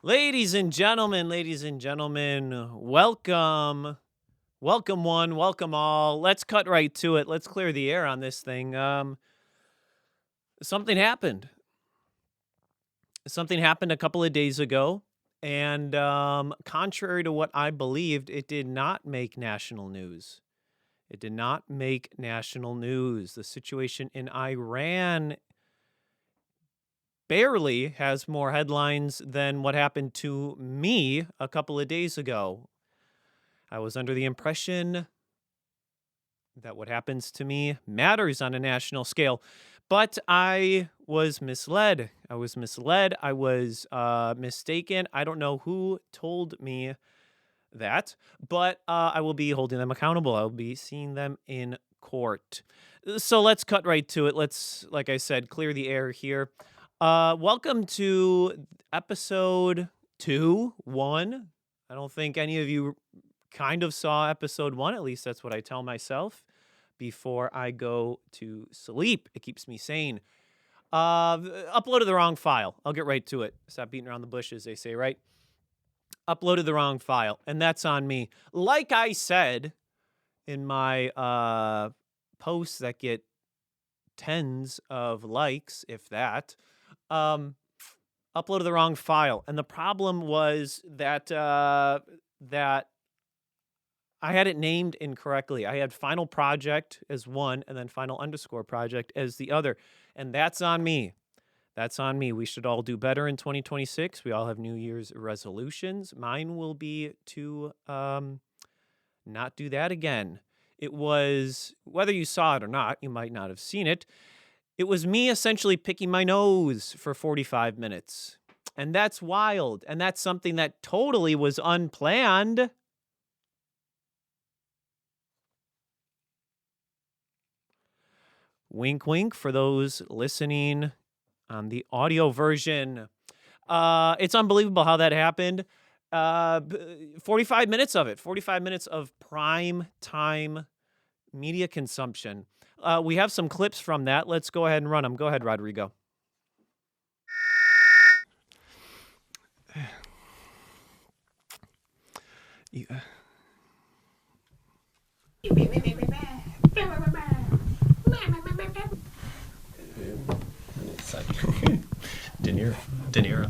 Ladies and gentlemen, welcome. Welcome one, welcome all. Let's cut right to it. Let's clear the air on this thing. Something happened. Something happened a couple of days ago, and contrary to what I believed, it did not make national news. It did not make national news. The situation in Iran barely has more headlines than what happened to me a couple of days ago. I was under the impression that what happens to me matters on a national scale, but I was misled. I was mistaken. I don't know who told me that, but I will be holding them accountable. I'll be seeing them in court. So let's cut right to it. Let's, like I said, clear the air here. Welcome to episode 1. I don't think any of you kind of saw episode 1. At least that's what I tell myself before I go to sleep. It keeps me sane. Uploaded the wrong file. I'll get right to it. Stop beating around the bushes, they say, right? Uploaded the wrong file, and that's on me. Like I said in my posts that get tens of likes, if that, uploaded the wrong file. And the problem was that I had it named incorrectly. I had final project as one and then final underscore project as the other. And that's on me. That's on me. We should all do better in 2026. We all have New Year's resolutions. Mine will be to not do that again. It was, whether you saw it or not, you might not have seen it. It was me essentially picking my nose for 45 minutes. And that's wild. And that's something that totally was unplanned. Wink, wink for those listening on the audio version. It's unbelievable how that happened. 45 minutes of it, 45 minutes of prime time media consumption. We have some clips from that. Let's go ahead and run them. Go ahead, Rodrigo. Yeah. It's like De Niro.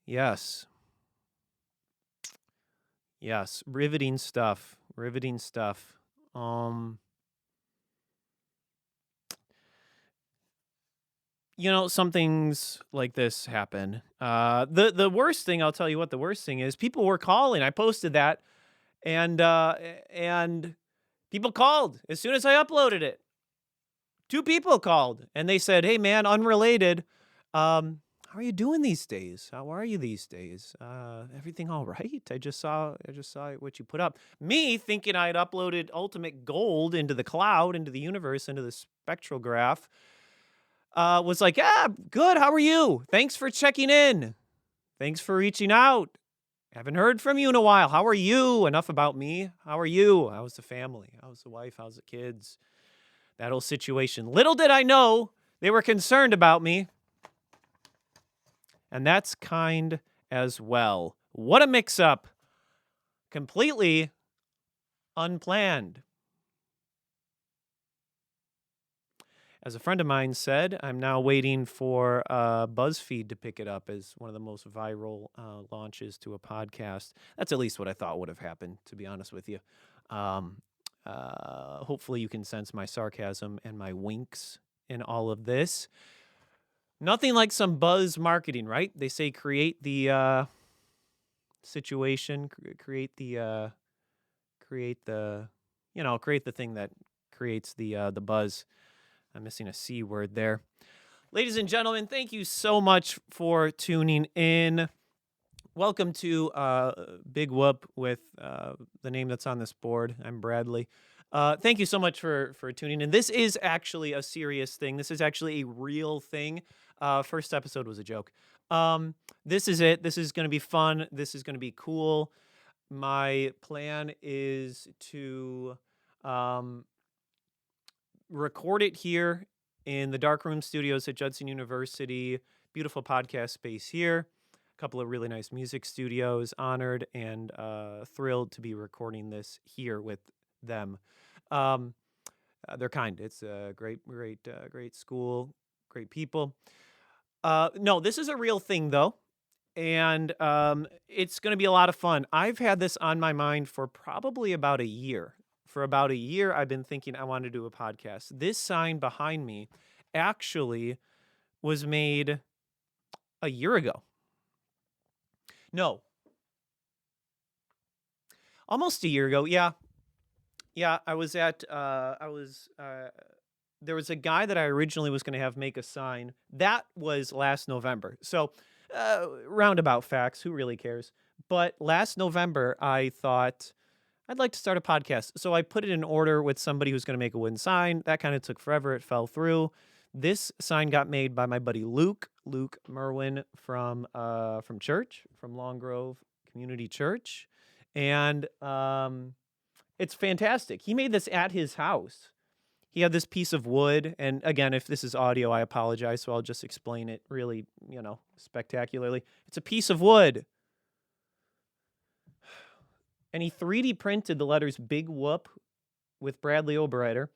Yes. Yes. Riveting stuff. Some things like this happen. The worst thing, I'll tell you what the worst thing is, people were calling. I posted that, and people called as soon as I uploaded it. 2 people called, and they said, "Hey, man, unrelated. How are you doing these days? How are you these days? Everything all right? I just saw what you put up." Me thinking I had uploaded ultimate gold into the cloud, into the universe, into the spectral graph. Was like, "Yeah, good. How are you? Thanks for checking in. Thanks for reaching out. Haven't heard from you in a while. How are you?" Enough about me. How are you? How's the family? How's the wife? How's the kids? That whole situation. Little did I know they were concerned about me. And that's kind as well. What a mix-up. Completely unplanned. As a friend of mine said, I'm now waiting for BuzzFeed to pick it up as one of the most viral launches to a podcast. That's at least what I thought would have happened, to be honest with you. Hopefully you can sense my sarcasm and my winks in all of this. Nothing like some buzz marketing, right? They say create the situation, create the thing that creates the buzz. I'm missing a C word there. Ladies and gentlemen, thank you so much for tuning in. Welcome to Big Whoop with the name that's on this board. I'm Bradley. Thank you so much for tuning in. This is actually a serious thing. This is actually a real thing. First episode was a joke. This is it. This is going to be fun. This is going to be cool. My plan is to Um, record it here in the Darkroom Studios at Judson University. Beautiful podcast space here. A couple of really nice music studios. Honored and thrilled to be recording this here with them. Um, they're kind. It's a great school, great people. No, this is a real thing though, and it's going to be a lot of fun. I've had this on my mind for probably about a year. For about a year, I've been thinking I want to do a podcast. This sign behind me actually was made a year ago. No, almost a year ago. Yeah. Yeah, I was at there was a guy that I originally was going to have make a sign. That was last November. So, roundabout facts, who really cares? But last November, I thought I'd like to start a podcast. So I put it in order with somebody who's going to make a wooden sign. That kind of took forever. It fell through. This sign got made by my buddy Luke Merwin from church, from Long Grove Community Church. And it's fantastic. He made this at his house. He had this piece of wood, and again, if this is audio, I apologize, so I'll just explain it really, spectacularly. It's a piece of wood. And he 3D printed the letters Big Whoop with Bradley Oberreiter.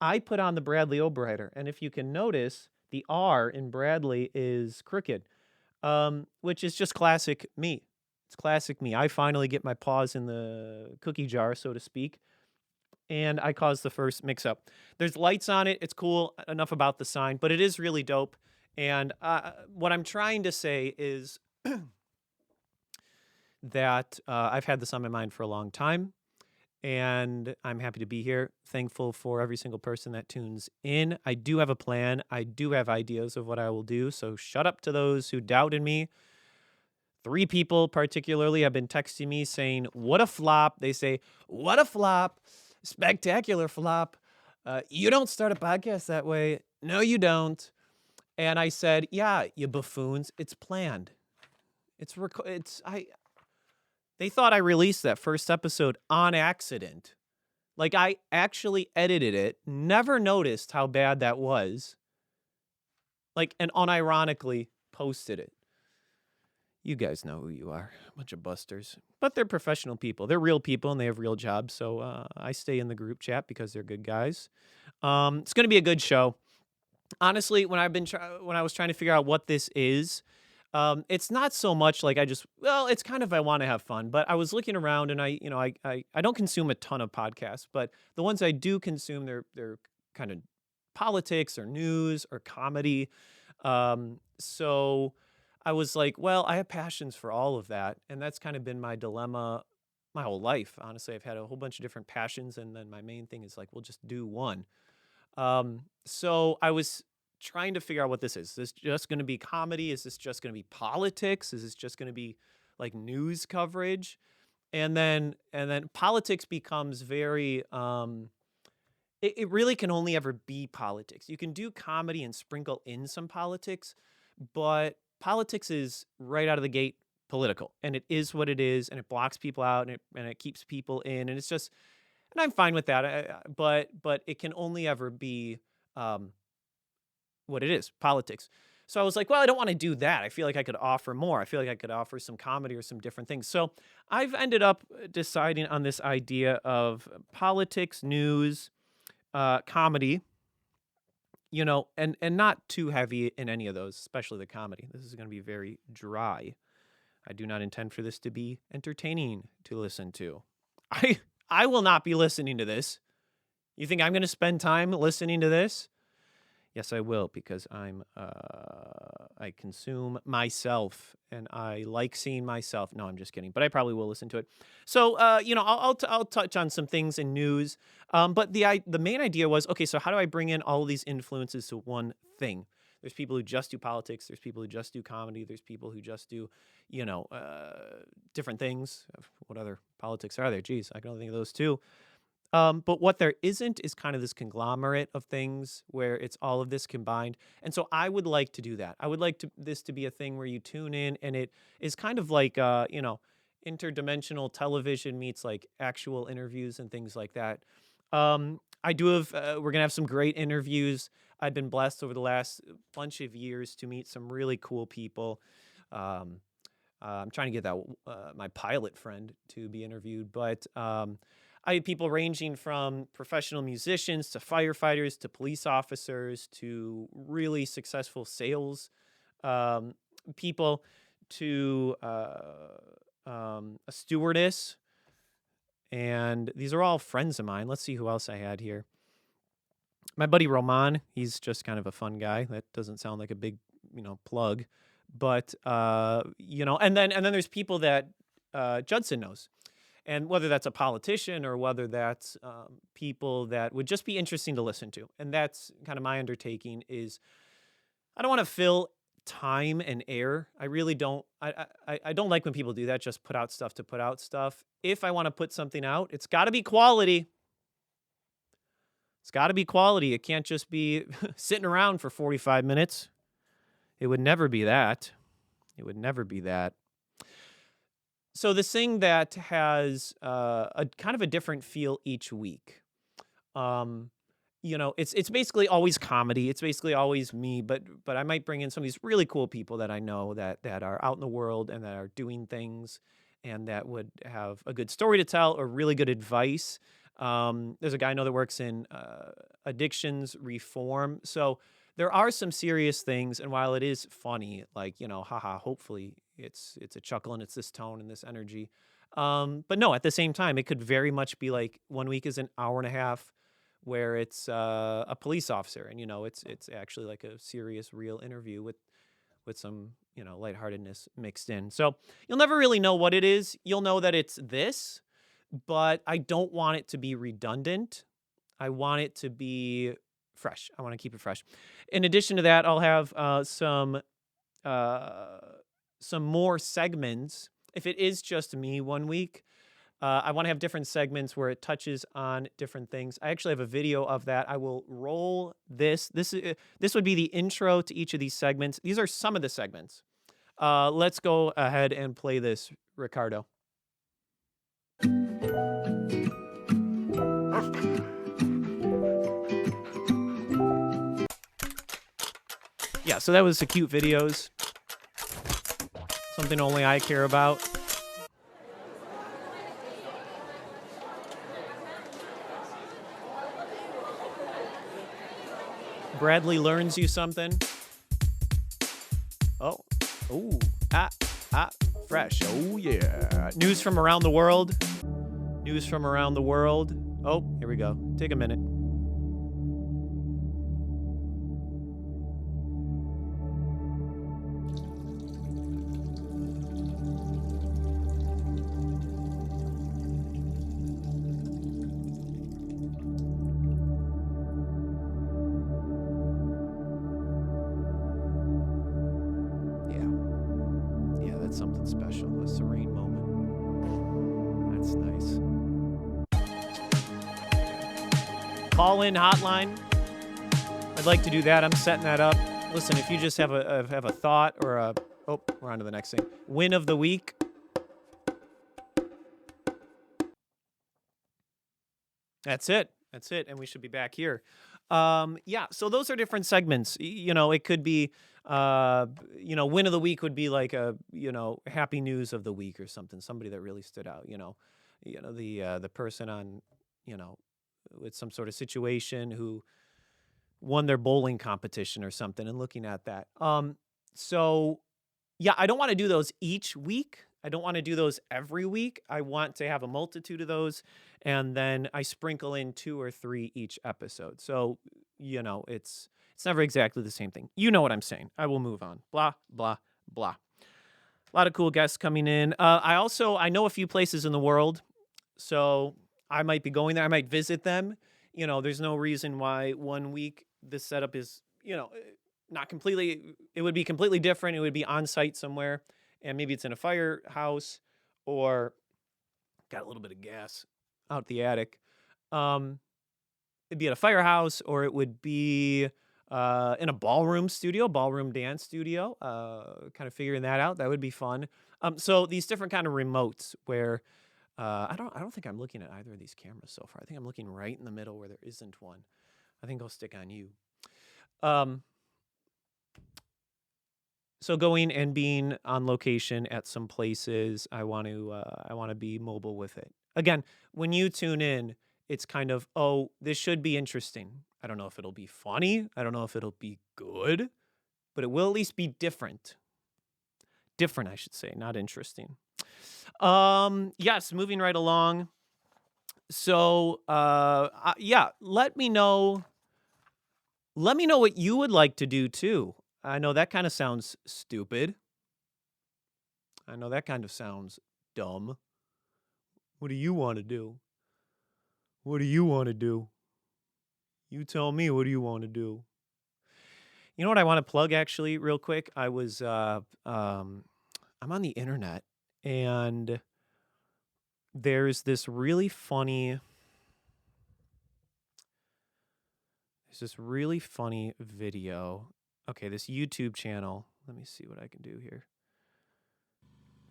I put on the Bradley Oberreiter, and if you can notice, the R in Bradley is crooked, which is just classic me. It's classic me. I finally get my paws in the cookie jar, so to speak, and I caused the first mix-up. There's lights on it. It's cool. Enough about the sign, but it is really dope. And what I'm trying to say is that I've had this on my mind for a long time, and I'm happy to be here. Thankful for every single person that tunes in. I do have a plan. I do have ideas of what I will do, so shut up to those who doubted me. 3 people particularly have been texting me saying, what a flop. They say, what a flop. Spectacular flop. You don't start a podcast that way. No, you don't. And I said, yeah, you buffoons. It's planned. They thought I released that first episode on accident. Like, I actually edited it, never noticed how bad that was. Like, and unironically posted it. You guys know who you are. A bunch of busters. But they're professional people. They're real people, and they have real jobs. So I stay in the group chat because they're good guys. It's going to be a good show. Honestly, when I was trying to figure out what this is, it's not so much like it's kind of I want to have fun. But I was looking around, and I don't consume a ton of podcasts. But the ones I do consume, they're kind of politics or news or comedy. So I was like, well, I have passions for all of that. And that's kind of been my dilemma my whole life. Honestly, I've had a whole bunch of different passions. And then my main thing is like, we'll just do one. So I was trying to figure out what this is. Is this just going to be comedy? Is this just going to be politics? Is this just going to be like news coverage? And then politics becomes very, it really can only ever be politics. You can do comedy and sprinkle in some politics, but politics is right out of the gate political, and it is what it is, and it blocks people out, and it keeps people in, and it's just, and I'm fine with that. But it can only ever be what it is, politics. So I was like, well, I don't want to do that. I feel like I could offer more. I feel like I could offer some comedy or some different things. So I've ended up deciding on this idea of politics, news, comedy, and not too heavy in any of those, especially the comedy. This is going to be very dry. I do not intend for this to be entertaining to listen to. I will not be listening to this. You think I'm going to spend time listening to this? Yes, I will, because I consume myself, and I like seeing myself. No, I'm just kidding, but I probably will listen to it. So, I'll touch on some things in news. But the main idea was, okay, so how do I bring in all of these influences to one thing? There's people who just do politics. There's people who just do comedy. There's people who just do, different things. What other politics are there? Geez, I can only think of those two. But what there isn't is kind of this conglomerate of things where it's all of this combined. And so I would like to do that. I would like this to be a thing where you tune in, and it is kind of like, interdimensional television meets like actual interviews and things like that. I do have, we're going to have some great interviews. I've been blessed over the last bunch of years to meet some really cool people. Um, I'm trying to get that my pilot friend to be interviewed, but I had people ranging from professional musicians to firefighters to police officers to really successful sales um, people to a stewardess, and these are all friends of mine. Let's see who else I had here. My buddy Roman, he's just kind of a fun guy. That doesn't sound like a big, plug, but and then there's people that Judson knows, and whether that's a politician or whether that's people that would just be interesting to listen to, and that's kind of my undertaking. Is I don't want to fill time and air. I really don't. I don't like when people do that. Just put out stuff to put out stuff. If I want to put something out, it's got to be quality. It's got to be quality. It can't just be sitting around for 45 minutes. It would never be that. It would never be that. So this thing that has a kind of a different feel each week. It's basically always comedy. It's basically always me, but I might bring in some of these really cool people that I know that are out in the world and that are doing things and that would have a good story to tell or really good advice. There's a guy I know that works in addictions reform. So there are some serious things, and while it is funny, like, haha, hopefully it's a chuckle and it's this tone and this energy. But no, at the same time, it could very much be like one week is an hour and a half where it's a police officer, and it's actually like a serious, real interview with some lightheartedness mixed in. So you'll never really know what it is. You'll know that it's this, but I don't want it to be redundant. I want it to be fresh. I want to keep it fresh. In addition to that, I'll have some more segments. If it is just me one week, I want to have different segments where it touches on different things. I actually have a video of that. I will roll this. This would be the intro to each of these segments. These are some of the segments. Let's go ahead and play this, Ricardo. Yeah, so that was the cute videos. Something only I care about. Bradley learns you something. Oh, ooh, fresh. Oh yeah. News from around the world. News from around the world. Oh, here we go. Take a minute. That's something special, a serene moment. That's nice. Call-in hotline. I'd like to do that. I'm setting that up. Listen, if you just have a thought or we're on to the next thing. Win of the week. That's it. And we should be back here. So those are different segments. It could be, win of the week would be like a, happy news of the week or something. Somebody that really stood out, the person on, with some sort of situation who won their bowling competition or something, and looking at that. I don't want to do those each week. I don't want to do those every week. I want to have a multitude of those, and then I sprinkle in 2 or 3 each episode. So, it's never exactly the same thing. You know what I'm saying. I will move on. Blah, blah, blah. A lot of cool guests coming in. I know a few places in the world, so I might be going there. I might visit them. There's no reason why one week this setup is, not completely, it would be completely different. It would be on site somewhere. And maybe it's in a firehouse, or got a little bit of gas out the attic. It'd be at a firehouse, or it would be in a ballroom dance studio. Kind of figuring that out. That would be fun. So these different kind of remotes where I don't think I'm looking at either of these cameras so far. I think I'm looking right in the middle where there isn't one. I think I'll stick on you. So going and being on location at some places, I want to be mobile with it. Again, when you tune in, it's kind of, oh, this should be interesting. I don't know if it'll be funny. I don't know if it'll be good, but it will at least be different. Different, I should say, not interesting. Yes, moving right along. So, yeah, let me know what you would like to do too. I know that kind of sounds stupid. I know that kind of sounds dumb. What do you want to do? What do you want to do? You tell me, what do you want to do? You know what I want to plug actually real quick? I'm on the internet and there's this really funny video. Okay, this YouTube channel. Let me see what I can do here.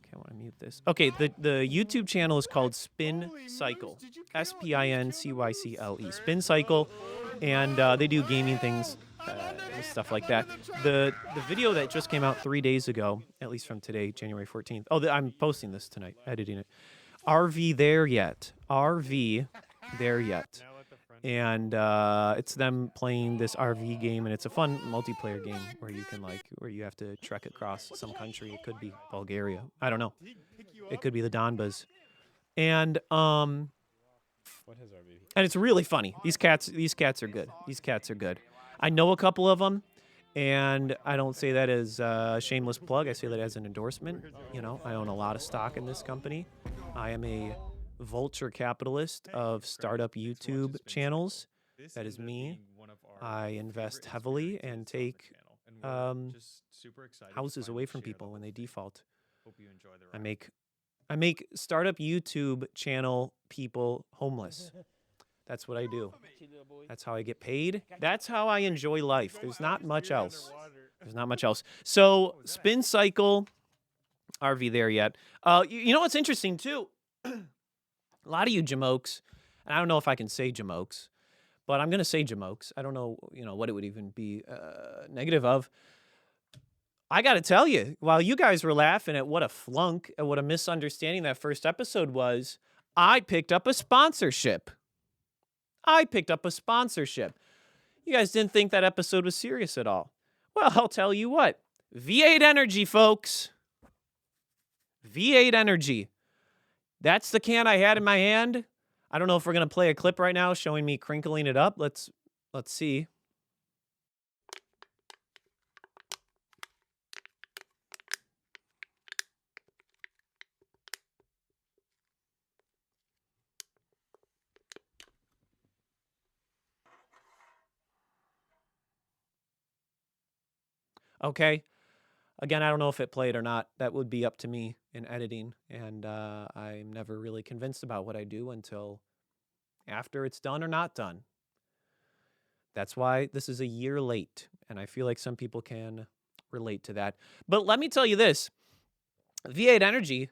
Okay, I want to mute this. Okay, the YouTube channel is called Spin Cycle. SPINCYCLE. Spin Cycle. And they do gaming things and stuff like that. The video that just came out 3 days ago, at least from today, January 14th. Oh, I'm posting this tonight, editing it. RV There Yet. RV There Yet. And it's them playing this RV game, and it's a fun multiplayer game where you can where you have to trek across some country. It could be Bulgaria. I don't know. It could be the Donbas. And and it's really funny. These cats are good. These cats are good. I know a couple of them, and I don't say that as a shameless plug. I say that as an endorsement. You know, I own a lot of stock in this company. I am a vulture capitalist of startup YouTube channels. That is me. I invest heavily and take houses away from people when they default. I make startup YouTube channel people homeless. That's what I do. That's how I get paid. That's how I enjoy life. There's not much else. So Spin Cycle, RV There Yet. You know what's interesting too? A lot of you jamokes, and I don't know if I can say jamokes, but I'm going to say jamokes. I don't know, what it would even be negative of. I got to tell you, while you guys were laughing at what a flunk and what a misunderstanding that first episode was, I picked up a sponsorship. You guys didn't think that episode was serious at all. Well, I'll tell you what. V8 Energy, folks. V8 Energy. That's the can I had in my hand. I don't know if we're going to play a clip right now showing me crinkling it up. Let's see. Okay. Again, I don't know if it played or not. That would be up to me in editing. And I'm never really convinced about what I do until after it's done or not done. That's why this is a year late. And I feel like some people can relate to that. But let me tell you this. V8 Energy,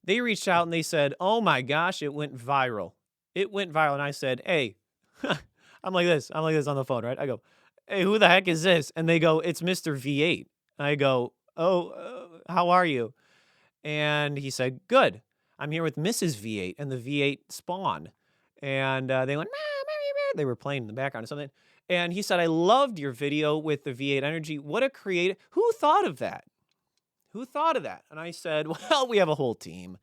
they reached out and they said, oh my gosh, it went viral. And I said, hey, I'm like this on the phone, right? I go, hey, who the heck is this? And they go, it's Mr. V8. I go, oh, how are you? And he said, good. I'm here with Mrs. V8 and the V8 Spawn. And they went, they were playing in the background or something. And he said, I loved your video with the V8 Energy. What a creative. Who thought of that? And I said, well, we have a whole team.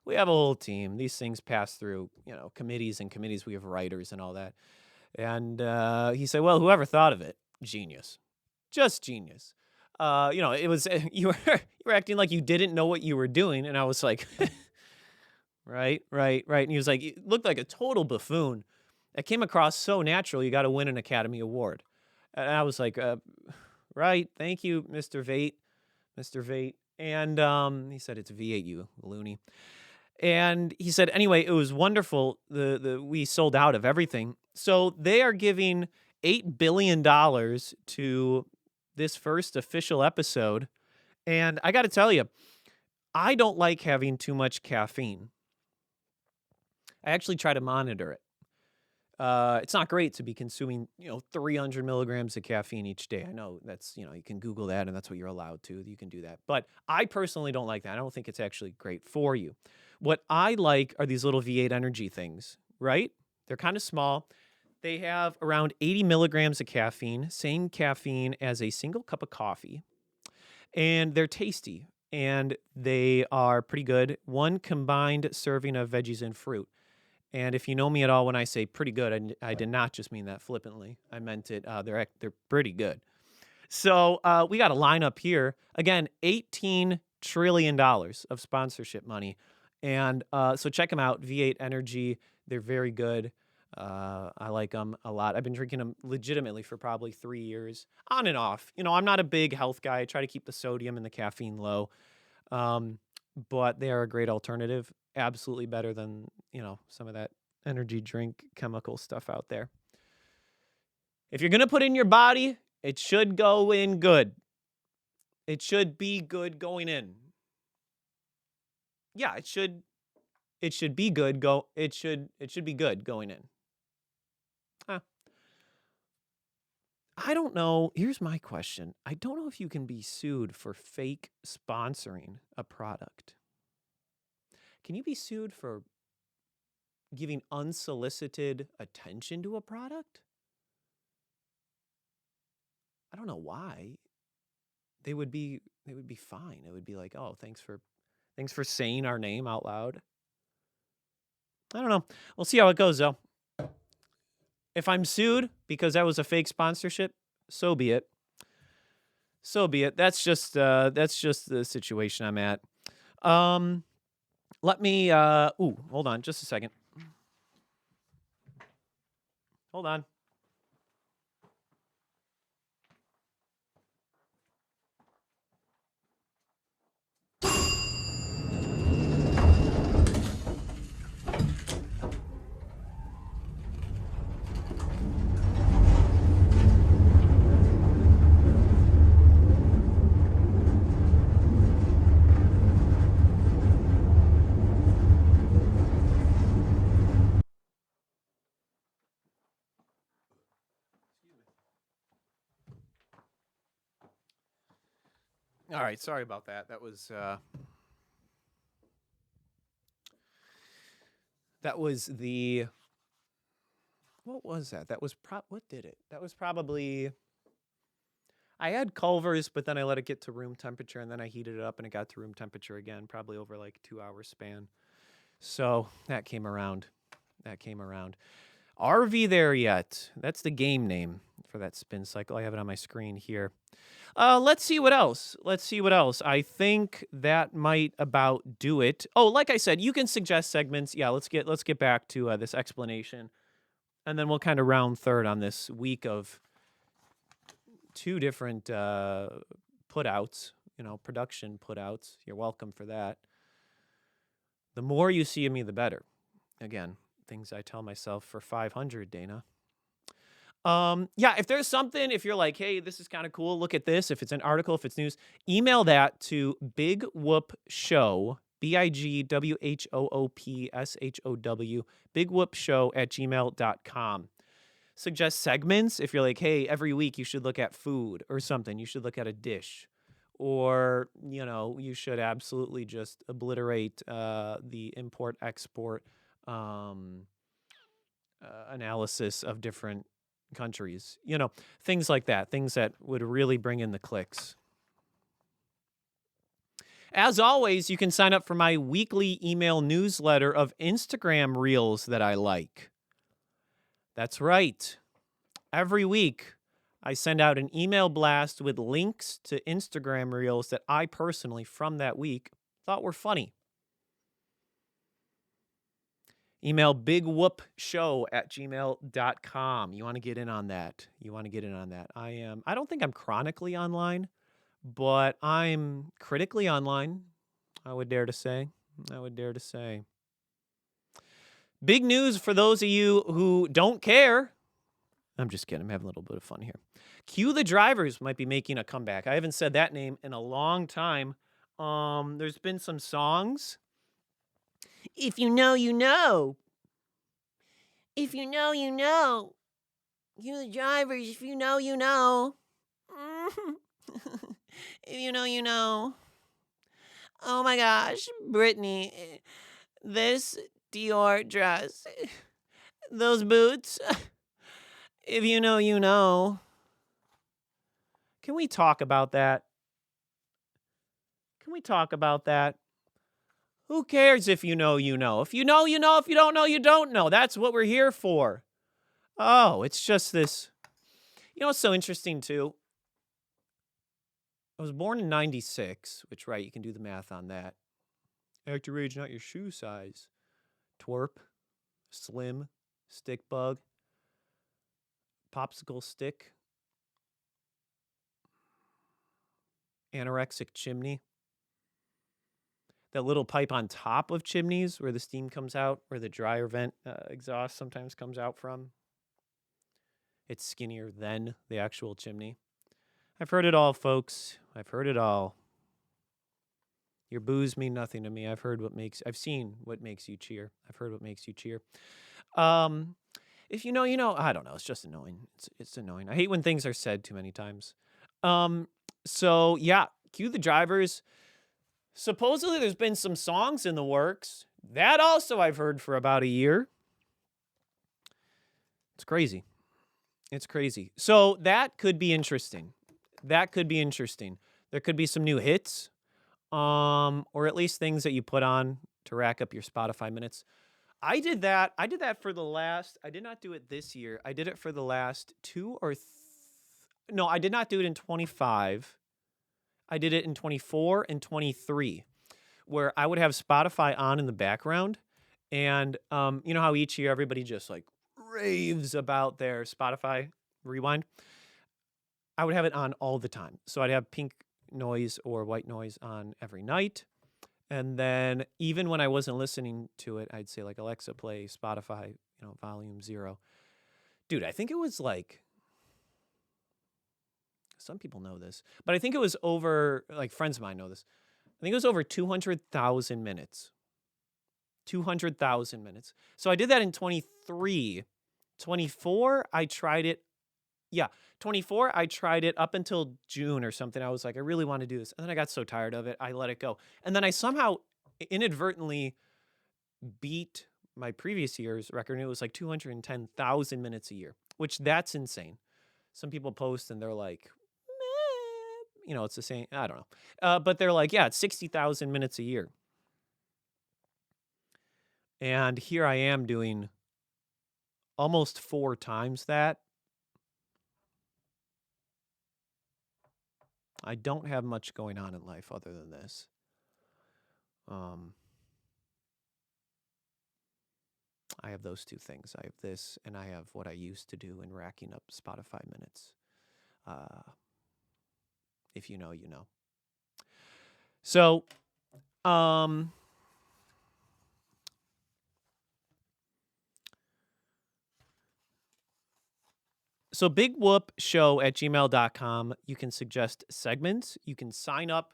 These things pass through, committees and committees. We have writers and all that. And he said, well, whoever thought of it, genius. Just genius. It was, you were acting like you didn't know what you were doing. And I was like, right. And he was like, it looked like a total buffoon. It came across so natural. You got to win an Academy Award. And I was like, right. Thank you, Mr. Vate. And he said, it's V8, you loony. And he said, anyway, it was wonderful. We sold out of everything. So they are giving $8 billion to this first official episode. And I got to tell you, I don't like having too much caffeine. I actually try to monitor it. It's not great to be consuming, 300 milligrams of caffeine each day. I know that's, you can Google that and that's what you're allowed to. You can do that. But I personally don't like that. I don't think it's actually great for you. What I like are these little V8 energy things, right? They're kind of small. They have around 80 milligrams of caffeine, same caffeine as a single cup of coffee. And they're tasty and they are pretty good. One combined serving of veggies and fruit. And if you know me at all, when I say pretty good, I did not just mean that flippantly. I meant it. They're pretty good. So we got a lineup here. Again, $18 trillion of sponsorship money. And so check them out, V8 Energy. They're very good. I like them a lot. I've been drinking them legitimately for probably 3 years, on and off. I'm not a big health guy. I try to keep the sodium and the caffeine low. But they are a great alternative. Absolutely better than, some of that energy drink chemical stuff out there. If you're going to put in your body, it should go in good. It should be good going in. Yeah, it should be good it should be good going in. I don't know. Here's my question. I don't know if you can be sued for fake sponsoring a product. Can you be sued for giving unsolicited attention to a product? I don't know why. They would be fine. It would be like, "Oh, thanks for saying our name out loud." I don't know. We'll see how it goes though. If I'm sued because that was a fake sponsorship, so be it. So be it. That's just the situation I'm at. Let me hold on just a second. Hold on. All right, sorry about that. That was the what was that? That was what did it? That was probably I had Culver's, but then I let it get to room temperature and then I heated it up and it got to room temperature again, probably over like 2-hour span. So that came around. Are we there yet? That's the game name for that spin cycle. I have it on my screen here. Let's see what else. I think that might about do it. Oh, like I said, you can suggest segments. Yeah, let's get back to this explanation, and then we'll kind of round third on this week of 2 different putouts. Production putouts. You're welcome for that. The more you see of me, the better. Again, things I tell myself for 500, Dana. Yeah, if there's something, if you're like, hey, this is kind of cool, look at this. If it's an article, if it's news, email that to Big Whoop Show, BigWhoopShow, bigwhoopshow@gmail.com. Suggest segments. If you're like, hey, every week you should look at food or something. You should look at a dish. Or, you should absolutely just obliterate the import-export analysis of different countries, things like that, things that would really bring in the clicks. As always, you can sign up for my weekly email newsletter of Instagram reels that I like. That's right. Every week, I send out an email blast with links to Instagram reels that I personally, from that week, thought were funny. Email bigwhoopshow@gmail.com. You want to get in on that. I don't think I'm chronically online, but I'm critically online, I would dare to say. Big news for those of you who don't care. I'm just kidding. I'm having a little bit of fun here. Cue the Drivers might be making a comeback. I haven't said that name in a long time. There's been some songs. If you know, you know. If you know, you know. You the drivers, if you know, you know. If you know, you know. Oh my gosh, Brittany, this Dior dress, those boots. If you know, you know. Can we talk about that? Can we talk about that? Who cares if you know, you know? If you know, you know. If you don't know, you don't know. That's what we're here for. Oh, it's just this. You know what's so interesting, too? I was born in 96, which, right, you can do the math on that. Act your age, not your shoe size. Twerp, slim, stick bug, popsicle stick, anorexic chimney. That little pipe on top of chimneys where the steam comes out, where the dryer vent exhaust sometimes comes out from. It's skinnier than the actual chimney. I've heard it all, folks. I've heard it all. Your boos mean nothing to me. I've seen what makes you cheer. I've heard what makes you cheer. If you know, you know. I don't know. It's just annoying. It's annoying. I hate when things are said too many times. So yeah, cue the drivers. Supposedly there's been some songs in the works. That also I've heard for about a year. It's crazy. It's crazy. So that could be interesting. There could be some new hits. Or at least things that you put on to rack up your Spotify minutes. I did that for the last, I did not do it this year. I did it for the last no, I did not do it in 25. I did it in 24 and 23, where I would have Spotify on in the background. And you know how each year everybody just like raves about their Spotify rewind? I would have it on all the time. So I'd have pink noise or white noise on every night. And then even when I wasn't listening to it, I'd say like, Alexa, play Spotify, volume 0. Dude, I think it was like, some people know this, but I think it was over, like friends of mine know this. I think it was over 200,000 minutes. 200,000 minutes. So I did that in 23. 24, I tried it. Yeah, 24, I tried it up until June or something. I was like, I really want to do this. And then I got so tired of it, I let it go. And then I somehow inadvertently beat my previous year's record. And it was like 210,000 minutes a year, which that's insane. Some people post and they're like, it's the same. I don't know. But they're like, yeah, it's 60,000 minutes a year. And here I am doing almost 4 times that. I don't have much going on in life other than this. I have those 2 things. I have this, and I have what I used to do in racking up Spotify minutes. If you know, you know. So, bigwhoopshow@gmail.com. You can suggest segments. You can sign up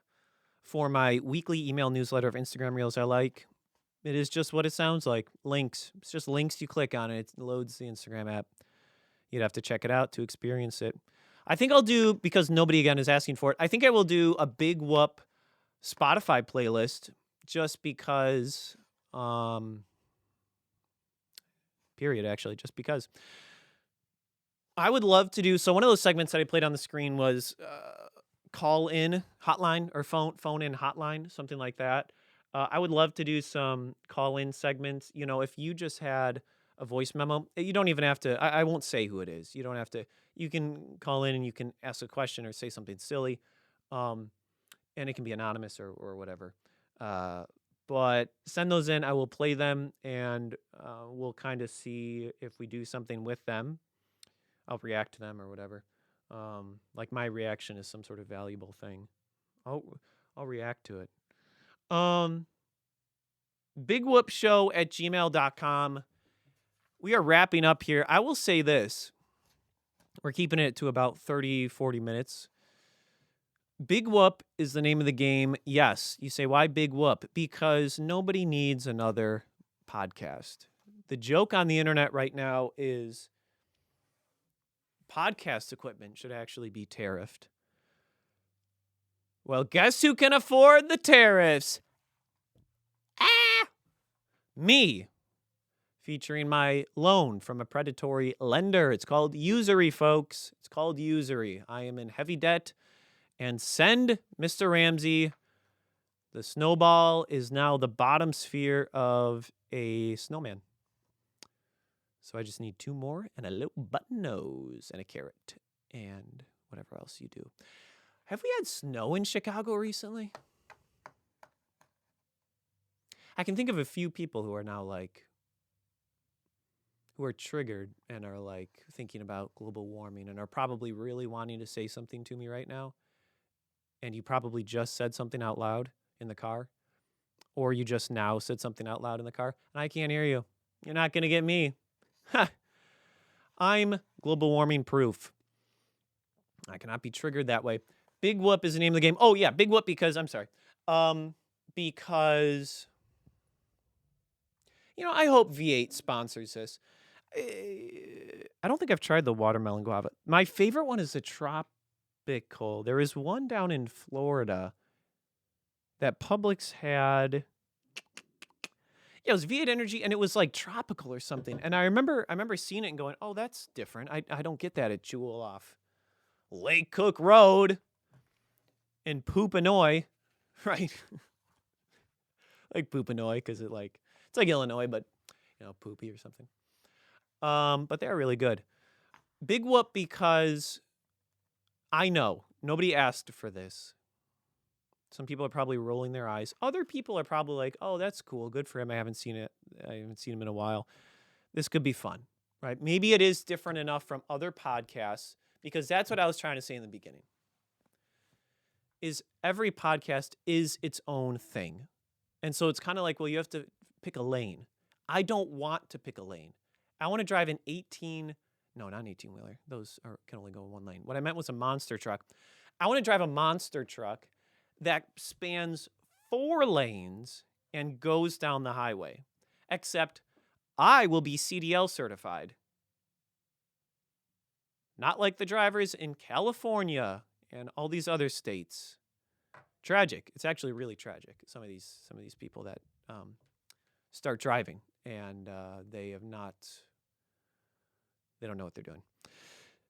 for my weekly email newsletter of Instagram Reels I like. It is just what it sounds like. Links. It's just links. You click on it. It loads the Instagram app. You'd have to check it out to experience it. I think I'll do, because nobody, again, is asking for it, I think I will do a Big Whoop Spotify playlist just because, just because. I would love to do, so one of those segments that I played on the screen was call-in hotline or phone-in hotline, something like that. I would love to do some call-in segments. If you just had a voice memo, you don't even have to, I won't say who it is. You don't have to, you can call in and you can ask a question or say something silly. And it can be anonymous or whatever. But send those in. I will play them and we'll kind of see if we do something with them. I'll react to them or whatever. Like my reaction is some sort of valuable thing. I'll react to it. bigwhoopshow@gmail.com. We are wrapping up here. I will say this. We're keeping it to about 30, 40 minutes. Big Whoop is the name of the game. Yes. You say, why Big Whoop? Because nobody needs another podcast. The joke on the internet right now is podcast equipment should actually be tariffed. Well, guess who can afford the tariffs? Me. Featuring my loan from a predatory lender. It's called usury, folks. It's called usury. I am in heavy debt. And send Mr. Ramsey. The snowball is now the bottom sphere of a snowman. So I just need 2 more and a little button nose and a carrot and whatever else you do. Have we had snow in Chicago recently? I can think of a few people who are now who are triggered and are thinking about global warming and are probably really wanting to say something to me right now. And you probably just said something out loud in the car, or you just now said something out loud in the car, and I can't hear you. You're not going to get me. Ha! I'm global warming proof. I cannot be triggered that way. Big Whoop is the name of the game. Oh, yeah, Big Whoop because, I'm sorry. Because, I hope V8 sponsors this. I don't think I've tried the watermelon guava. My favorite one is the tropical. There is one down in Florida that Publix had. Yeah, it was V8 Energy, and it was tropical or something. And I remember seeing it and going, "Oh, that's different. I don't get that at Jewel off Lake Cook Road in Poopanoy, right? Like Poopanoy because it's like Illinois, but poopy or something. But they're really good. Big Whoop because I know nobody asked for this. Some people are probably rolling their eyes. Other people are probably like, "Oh, that's cool. Good for him. I haven't seen him in a while. This could be fun." Right? Maybe it is different enough from other podcasts because that's what I was trying to say in the beginning. Is every podcast is its own thing. And so it's kind of like, well, you have to pick a lane. I don't want to pick a lane. I want to drive an 18-wheeler. Those can only go in one lane. What I meant was a monster truck. I want to drive a monster truck that spans 4 lanes and goes down the highway. Except I will be CDL certified. Not like the drivers in California and all these other states. Tragic. It's actually really tragic. Some of these people that start driving and they don't know what they're doing.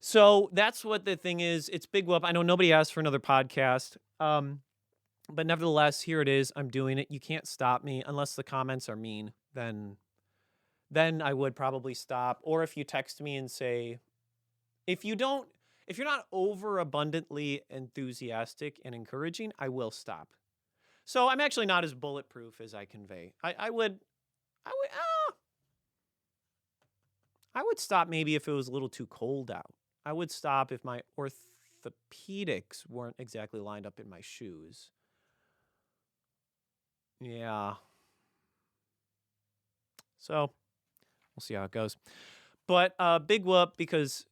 So that's what the thing is. It's Big Whoop. I know nobody asked for another podcast. But nevertheless, here it is. I'm doing it. You can't stop me unless the comments are mean. Then I would probably stop. Or if you text me and say, if you're not overabundantly enthusiastic and encouraging, I will stop. So I'm actually not as bulletproof as I convey. I would stop maybe if it was a little too cold out. I would stop if my orthopedics weren't exactly lined up in my shoes. Yeah. So we'll see how it goes. But Big Whoop because,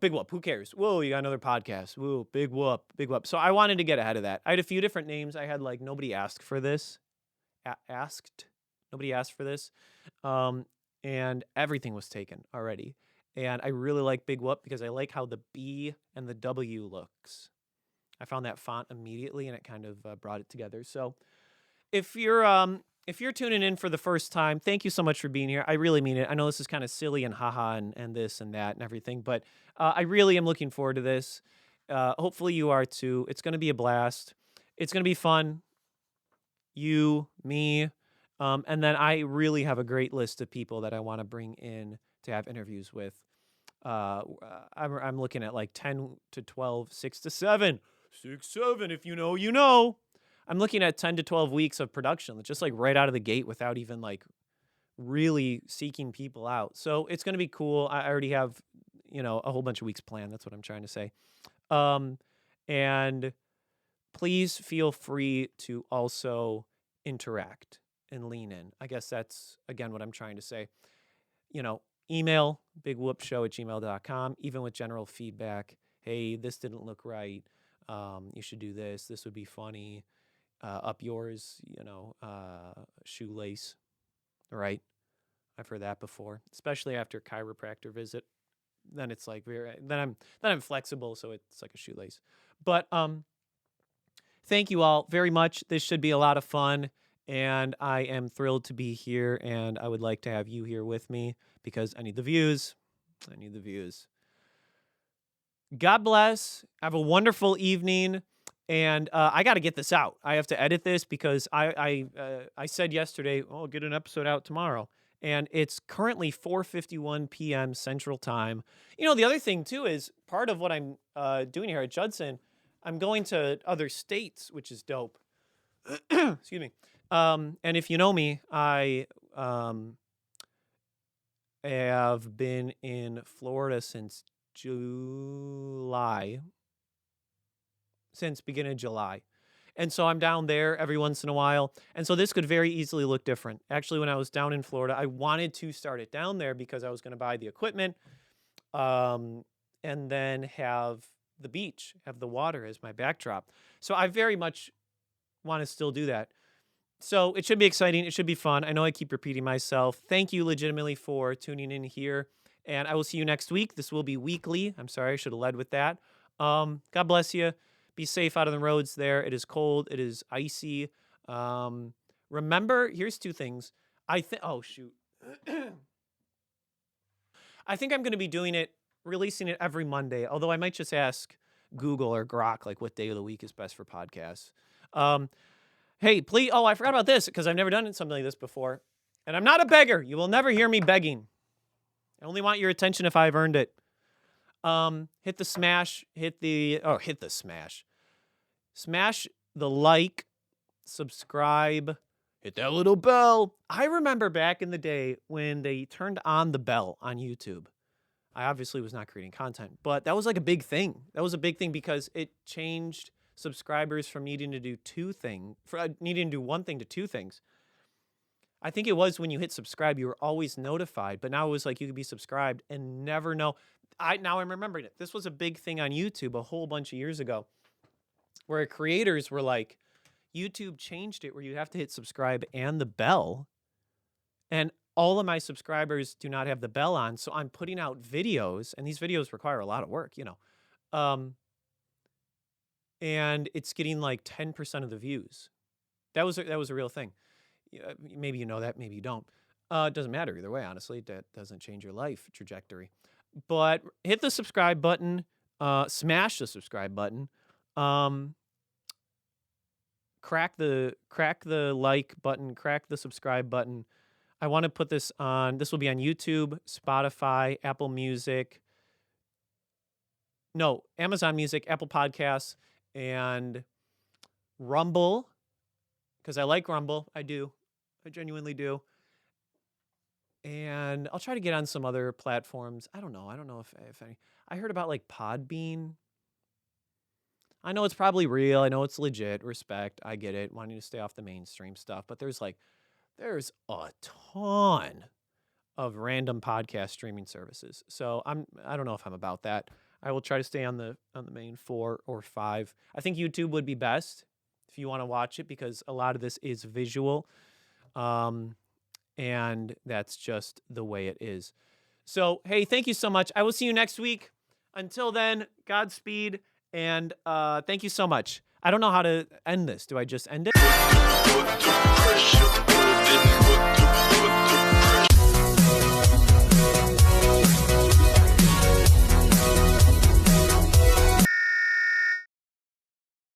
Big Whoop, who cares? Whoa, you got another podcast. Whoa, Big Whoop, Big Whoop. So I wanted to get ahead of that. I had a few different names. I had nobody asked for this. Nobody asked for this. And everything was taken already. And I really like Big Whoop because I like how the B and the W looks. I found that font immediately and it kind of brought it together. So if you're tuning in for the first time, thank you so much for being here. I really mean it. I know this is kind of silly and haha and this and that and everything, but I really am looking forward to this. Hopefully you are too. It's going to be a blast. It's going to be fun. You, me, and then I really have a great list of people that I want to bring in to have interviews with. I'm looking at 10 to 12, 6 to 7. 6, 7, if you know, you know. I'm looking at 10 to 12 weeks of production, just right out of the gate without even really seeking people out. So it's going to be cool. I already have, a whole bunch of weeks planned. That's what I'm trying to say. And please feel free to also interact and lean in. I guess that's, again, what I'm trying to say. Email bigwhoopshow@gmail.com, even with general feedback. Hey, this didn't look right. You should do this. This would be funny. Up yours, shoelace, right? I've heard that before, especially after a chiropractor visit. Then it's like then I'm flexible, so it's like a shoelace. But thank you all very much. This should be a lot of fun, and I am thrilled to be here, and I would like to have you here with me because I need the views. I need the views. God bless. Have a wonderful evening. And I got to get this out. I have to edit this because I said yesterday, oh, I'll get an episode out tomorrow. And it's currently 4:51 p.m. Central Time. You know, the other thing, too, is part of what I'm doing here at Judson, I'm going to other states, which is dope. Excuse me. And if you know me, I have been in Florida since July. Since beginning of July. And so I'm down there every once in a while. And so this could very easily look different. Actually, when I was down in Florida, I wanted to start it down there because I was going to buy the equipment and then have the beach, have the water as my backdrop. So I very much want to still do that. So it should be exciting. It should be fun. I know I keep repeating myself. Thank you legitimately for tuning in here. And I will see you next week. This will be weekly. I'm sorry, I should have led with that. God bless you. Be safe out on the roads there. It is cold. It is icy. Remember, here's two things. Oh, shoot. I think I'm going to be releasing it every Monday, although I might just ask Google or Grok, like, what day of the week is best for podcasts. Hey, please. Oh, I forgot about this because I've never done something like this before. And I'm not a beggar. You will never hear me begging. I only want your attention if I've earned it. Hit the smash, hit the smash. Smash the like, subscribe, hit that little bell. I remember back in the day when they turned on the bell on YouTube. I obviously was not creating content, but that was like a big thing. That was a big thing because it changed subscribers from needing to do needing to do one thing to two things. I think it was when you hit subscribe, you were always notified, but now it was like you could be subscribed and never know. Now I'm remembering it. This was a big thing on YouTube a whole bunch of years ago where creators were like, YouTube changed it where you have to hit subscribe and the bell. And all of my subscribers do not have the bell on. So I'm putting out videos, and these videos require a lot of work, and it's getting like 10% of the views. That was a real thing. Maybe you know that, maybe you don't. It doesn't matter either way, honestly. That doesn't change your life trajectory. But hit the subscribe button, smash the subscribe button, crack the like button, crack the subscribe button. I want to put this will be on YouTube, Spotify, Apple Music. No, Amazon Music, Apple Podcasts, and Rumble, because I like Rumble. I do. I genuinely do. And I'll try to get on some other platforms. I don't know if any. I heard about like Podbean. I know it's probably real. I know it's legit. Respect. I get it. Wanting to stay off the mainstream stuff. But there's a ton of random podcast streaming services. So I don't know if I'm about that. I will try to stay on the main 4 or 5. I think YouTube would be best if you want to watch it because a lot of this is visual. And that's just the way it is. So, hey, thank you so much. I will see you next week. Until then, Godspeed, and thank you so much. I don't know how to end this. Do I just end it?